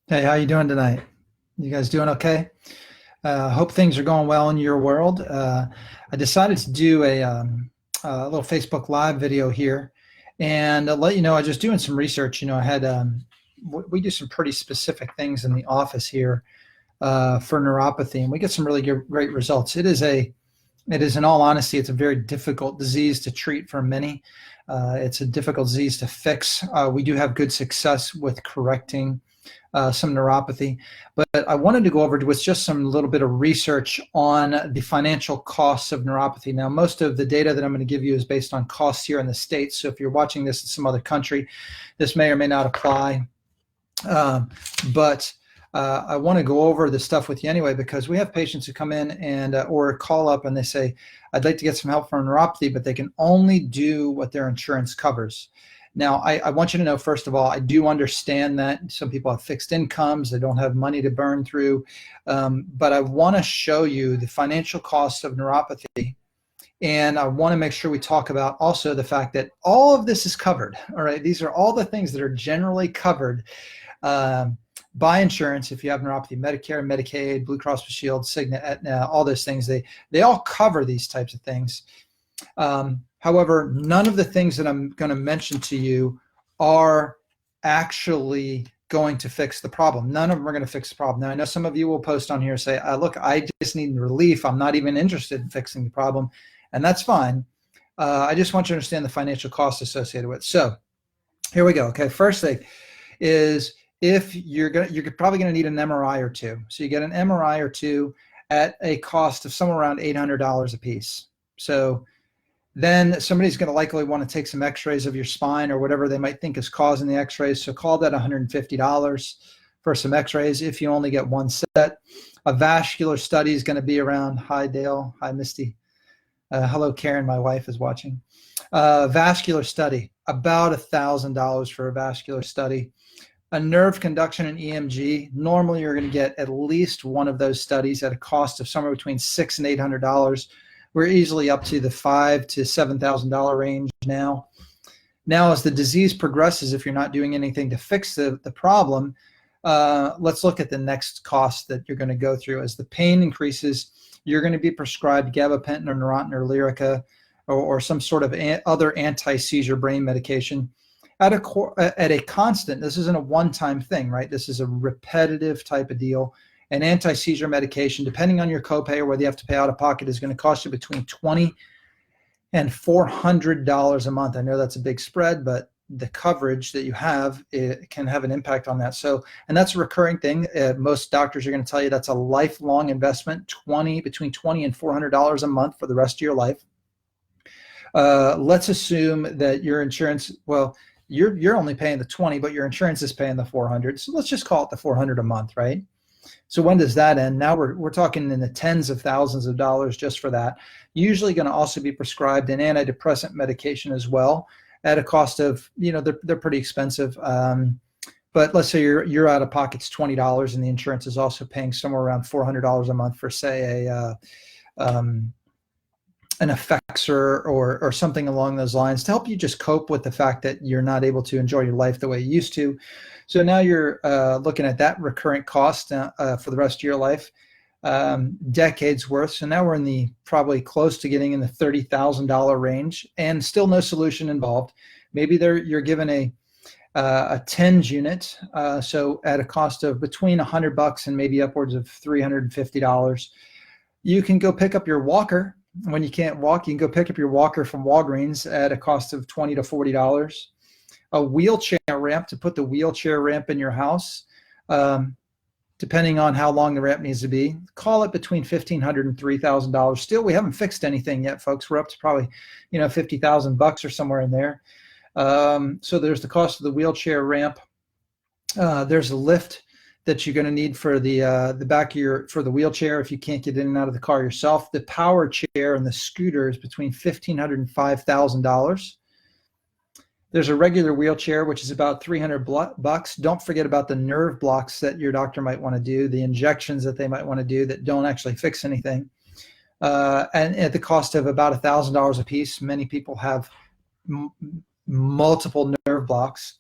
Hey, how you doing tonight? You guys doing okay? Hope things are going well in your world. I decided to do a little Facebook Live video here and let you know I was just doing some research. I had we do some pretty specific things in the office here for neuropathy, and we get some really great results. It is, in all honesty, it's a very difficult disease to treat for many. It's a difficult disease to fix. We do have good success with correcting some neuropathy. But I wanted to go over with just some little bit of research on the financial costs of neuropathy. Now, most of the data that I'm going to give you is based on costs here in the States. So if you're watching this in some other country, this may or may not apply. But I want to go over the stuff with you anyway, because we have patients who come in and or call up and they say, I'd like to get some help for neuropathy, but they can only do what their insurance covers. Now, I want you to know, first of all, I do understand that some people have fixed incomes, they don't have money to burn through, but I want to show you the financial cost of neuropathy. And I want to make sure we talk about also the fact that all of this is covered. All right, these are all the things that are generally covered by insurance. If you have neuropathy, Medicare, Medicaid, Blue Cross Blue Shield, Cigna, Aetna, all those things, they all cover these types of things. However, none of the things that I'm going to mention to you are actually going to fix the problem. None of them are going to fix the problem. Now, I know some of you will post on here and say, look, I just need relief. I'm not even interested in fixing the problem. And that's fine. I just want you to understand the financial costs associated with it. So here we go. Okay, first thing is, if you're probably going to need an MRI or two. So you get an MRI or two at a cost of somewhere around $800 a piece. So then somebody's going to likely want to take some x-rays of your spine or whatever they might think is causing the x-rays. So call that $150 for some x-rays if you only get one set. A vascular study is going to be around, hi Dale, hi Misty. Hello Karen, my wife is watching. Vascular study, about $1,000 for a vascular study. A nerve conduction and EMG, normally you're going to get at least one of those studies at a cost of somewhere between $600 and $800. We're easily up to the $5,000 to $7,000 range now. Now, as the disease progresses, if you're not doing anything to fix the problem, let's look at the next cost that you're going to go through. As the pain increases, you're going to be prescribed gabapentin or Neurontin or Lyrica or some sort of other anti-seizure brain medication at a constant. This isn't a one-time thing, right? This is a repetitive type of deal. An anti-seizure medication, depending on your copay or whether you have to pay out of pocket, is going to cost you between $20 and $400 a month. I know that's a big spread, but the coverage that you have, it can have an impact on that. So, and that's a recurring thing. Most doctors are going to tell you that's a lifelong investment, between $20 and $400 a month for the rest of your life. Let's assume that your insurance, well, you're only paying the 20, but your insurance is paying the 400. So let's just call it the 400 a month, right? So when does that end? Now we're talking in the tens of thousands of dollars just for that. Usually going to also be prescribed an antidepressant medication as well at a cost of, they're pretty expensive. But let's say your out of pocket's $20 and the insurance is also paying somewhere around $400 a month for, say, an Effexor or something along those lines to help you just cope with the fact that you're not able to enjoy your life the way you used to. So now you're looking at that recurrent cost for the rest of your life, decades worth. So now we're in the probably close to getting in the $30,000 range, and still no solution involved. Maybe you're given a TENS unit, so at a cost of between $100 and maybe upwards of $350. You can go pick up your walker. When you can't walk, you can go pick up your walker from Walgreens at a cost of $20 to $40. A wheelchair ramp, to put the wheelchair ramp in your house, depending on how long the ramp needs to be, call it between $1,500 and $3,000. Still, we haven't fixed anything yet, folks. We're up to probably, $50,000 or somewhere in there. So there's the cost of the wheelchair ramp. There's a lift that you're going to need for the back of for the wheelchair if you can't get in and out of the car yourself. The power chair and the scooter is between $1,500 and $5,000. There's a regular wheelchair, which is about $300. Don't forget about the nerve blocks that your doctor might want to do, the injections that they might want to do that don't actually fix anything. And at the cost of about $1,000 a piece. Many people have multiple nerve blocks.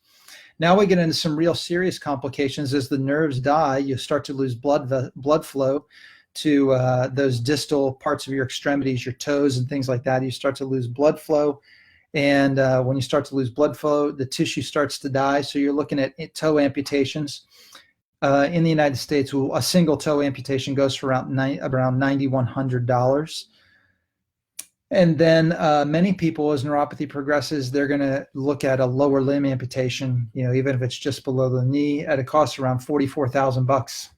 Now we get into some real serious complications. As the nerves die, you start to lose blood flow to those distal parts of your extremities, your toes and things like that. You start to lose blood flow. And when you start to lose blood flow, the tissue starts to die. So you're looking at toe amputations. In the United States, a single toe amputation goes for around $9,100. And then many people, as neuropathy progresses, they're going to look at a lower limb amputation, even if it's just below the knee, at a cost around $44,000.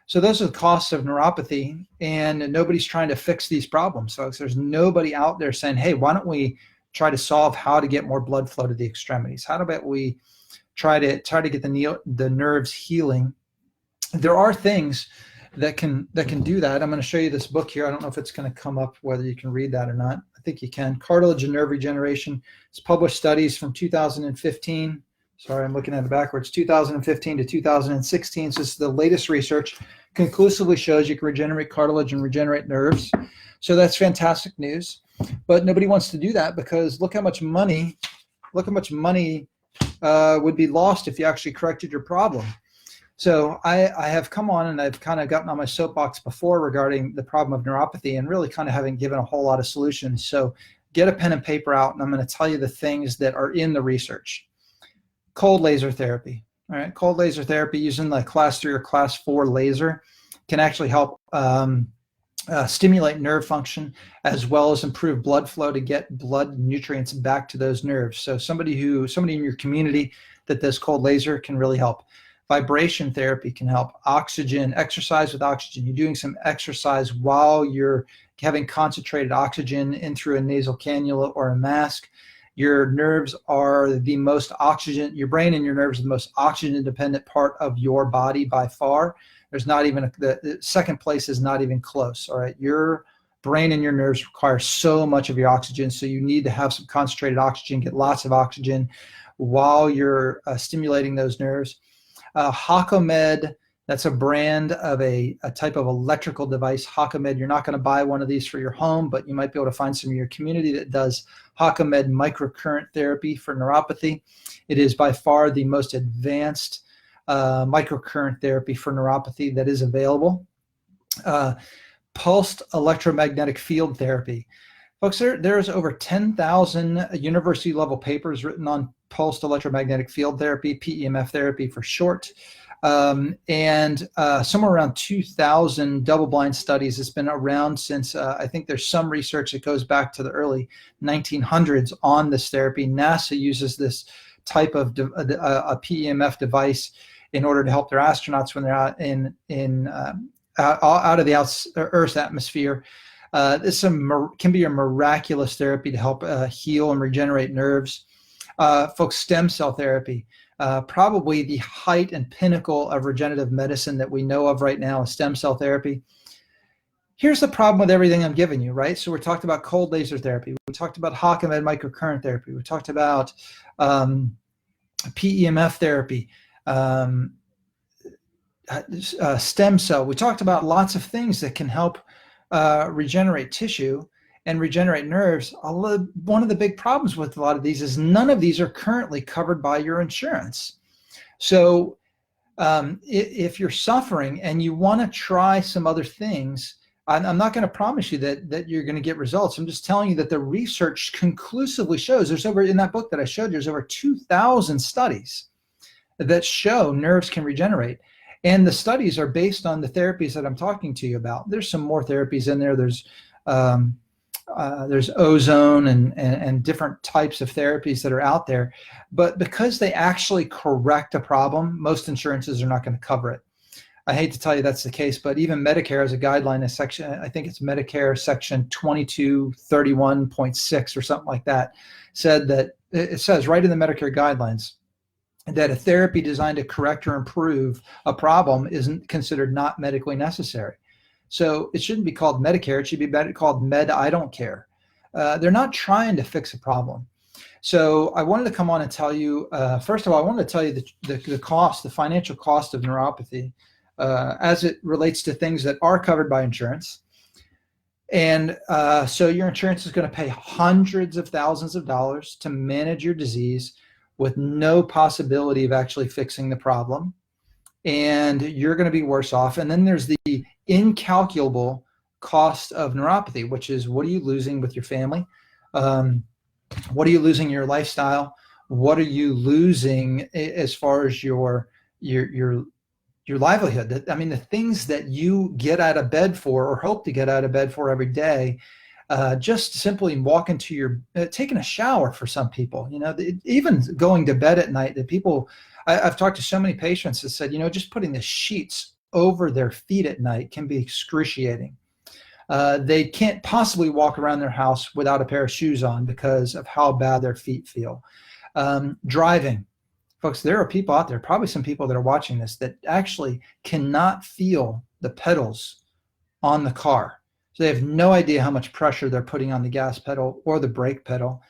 So those are the costs of neuropathy, and nobody's trying to fix these problems, folks. There's nobody out there saying, hey, why don't we try to solve how to get more blood flow to the extremities? How about we try to get the nerves healing? There are things that can do that. I'm going to show you this book here. I don't know if it's going to come up, whether you can read that or not. I think you can. Cartilage and Nerve Regeneration. It's published studies from 2015. Sorry, I'm looking at it backwards. 2015 to 2016. So this is the latest research. Conclusively shows you can regenerate cartilage and regenerate nerves. So that's fantastic news. But nobody wants to do that, because look how much money would be lost if you actually corrected your problem. So I have come on and I've kind of gotten on my soapbox before regarding the problem of neuropathy, and really kind of haven't given a whole lot of solutions. So get a pen and paper out, and I'm going to tell you the things that are in the research. Cold laser therapy. All right, cold laser therapy using the class 3 or class 4 laser can actually help stimulate nerve function, as well as improve blood flow to get blood nutrients back to those nerves. So somebody in your community that does cold laser can really help. Vibration therapy can help. Oxygen, exercise with oxygen. You're doing some exercise while you're having concentrated oxygen in through a nasal cannula or a mask. Your nerves are the most oxygen, your brain and your nerves are the most oxygen dependent part of your body by far. There's not even, the second place is not even close, all right? Your brain and your nerves require so much of your oxygen, so you need to have some concentrated oxygen, get lots of oxygen while you're stimulating those nerves. Hakamed, that's a brand of a type of electrical device. Hakamed, you're not going to buy one of these for your home, but you might be able to find some in your community that does Hakamed microcurrent therapy for neuropathy. It is by far the most advanced microcurrent therapy for neuropathy that is available. Pulsed electromagnetic field therapy. Folks, there's over 10,000 university level papers written on pulsed electromagnetic field therapy, PEMF therapy for short, and somewhere around 2,000 double-blind studies. It's been around since, I think there's some research that goes back to the early 1900s on this therapy. NASA uses this type of a PEMF device in order to help their astronauts when they're out out of the Earth's atmosphere. This can be a miraculous therapy to help heal and regenerate nerves. Folks, stem cell therapy, probably the height and pinnacle of regenerative medicine that we know of right now is stem cell therapy. Here's the problem with everything I'm giving you, right? So we talked about cold laser therapy. We talked about Hakamed microcurrent therapy. We talked about PEMF therapy, stem cell. We talked about lots of things that can help regenerate tissue and regenerate nerves. One of the big problems with a lot of these is none of these are currently covered by your insurance. So if you're suffering and you want to try some other things, I'm not going to promise you that you're going to get results. I'm just telling you that the research conclusively shows, in that book that I showed you, there's over 2,000 studies that show nerves can regenerate. And the studies are based on the therapies that I'm talking to you about. There's some more therapies in there. There's ozone and different types of therapies that are out there. But because they actually correct a problem, most insurances are not going to cover it. I hate to tell you that's the case, but even Medicare has a guideline, I think it's Medicare section 2231.6 or something like that, said that it says right in the Medicare guidelines that a therapy designed to correct or improve a problem isn't considered not medically necessary. So it shouldn't be called Medicare. It should be better called I don't care. They're not trying to fix a problem. So I wanted to come on and tell you, first of all, I wanted to tell you the cost, the financial cost of neuropathy as it relates to things that are covered by insurance. And so your insurance is going to pay hundreds of thousands of dollars to manage your disease, with no possibility of actually fixing the problem, and you're going to be worse off. And then there's the incalculable cost of neuropathy, which is, what are you losing with your family? What are you losing in your lifestyle? What are you losing as far as your livelihood? I mean, the things that you get out of bed for, or hope to get out of bed for every day, just simply walking to your, taking a shower for some people, even going to bed at night. That people, I've talked to so many patients that said, just putting the sheets over their feet at night can be excruciating. They can't possibly walk around their house without a pair of shoes on because of how bad their feet feel. Driving. Folks, there are people out there, probably some people that are watching this, that actually cannot feel the pedals on the car. So they have no idea how much pressure they're putting on the gas pedal or the brake pedal.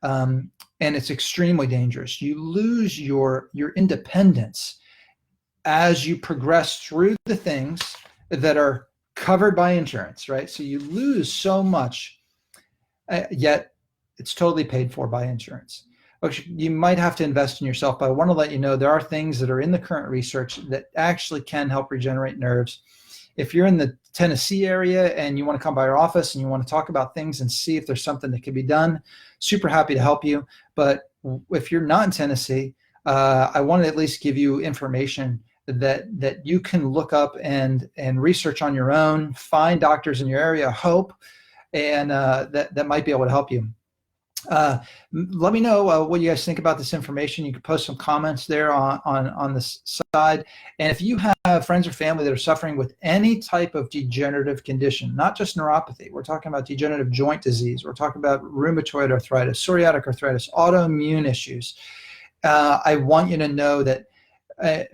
And it's extremely dangerous. You lose your independence as you progress through the things that are covered by insurance, right? So you lose so much, yet it's totally paid for by insurance. You might have to invest in yourself, but I want to let you know there are things that are in the current research that actually can help regenerate nerves. If you're in the Tennessee area and you want to come by our office and you want to talk about things and see if there's something that can be done, super happy to help you. But if you're not in Tennessee, I want to at least give you information that you can look up and research on your own, find doctors in your area, hope, and that might be able to help you. Let me know what you guys think about this information. You can post some comments there on this side. And if you have friends or family that are suffering with any type of degenerative condition, not just neuropathy, we're talking about degenerative joint disease, we're talking about rheumatoid arthritis, psoriatic arthritis, autoimmune issues, I want you to know that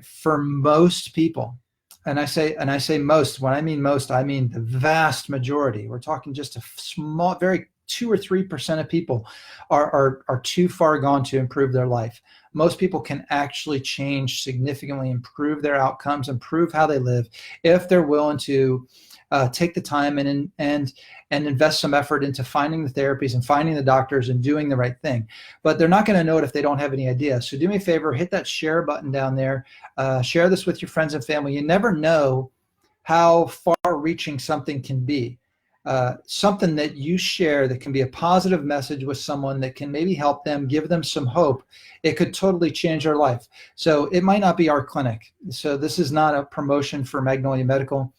for most people, and I say most, when I mean most, I mean the vast majority. We're talking just a small, very 2 or 3% of people are too far gone to improve their life. Most people can actually change significantly, improve their outcomes, improve how they live, if they're willing to take the time and invest some effort into finding the therapies and finding the doctors and doing the right thing. But they're not going to know it if they don't have any ideas. So do me a favor, hit that share button down there. Share this with your friends and family. You never know how far-reaching something can be. Something that you share that can be a positive message with someone that can maybe help them, give them some hope, it could totally change their life. So it might not be our clinic. So this is not a promotion for Magnolia Medical.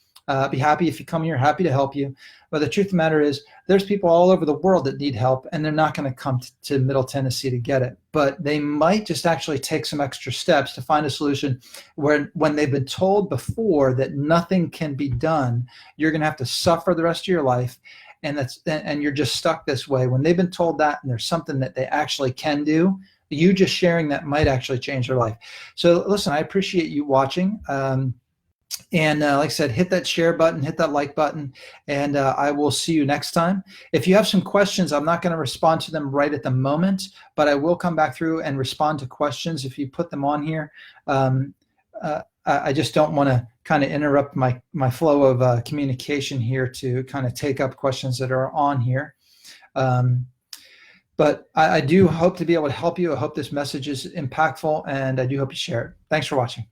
Be happy if you come here, happy to help you. But the truth of the matter is, there's people all over the world that need help, and they're not going to come to Middle Tennessee to get it. But they might just actually take some extra steps to find a solution where, when they've been told before that nothing can be done, you're going to have to suffer the rest of your life, and you're just stuck this way. When they've been told that and there's something that they actually can do, you just sharing that might actually change their life. So listen, I appreciate you watching. And like I said, hit that share button, hit that like button, and I will see you next time. If you have some questions, I'm not going to respond to them right at the moment, but I will come back through and respond to questions if you put them on here. I just don't want to kind of interrupt my flow of communication here to kind of take up questions that are on here. But I do hope to be able to help you. I hope this message is impactful, and I do hope you share it. Thanks for watching.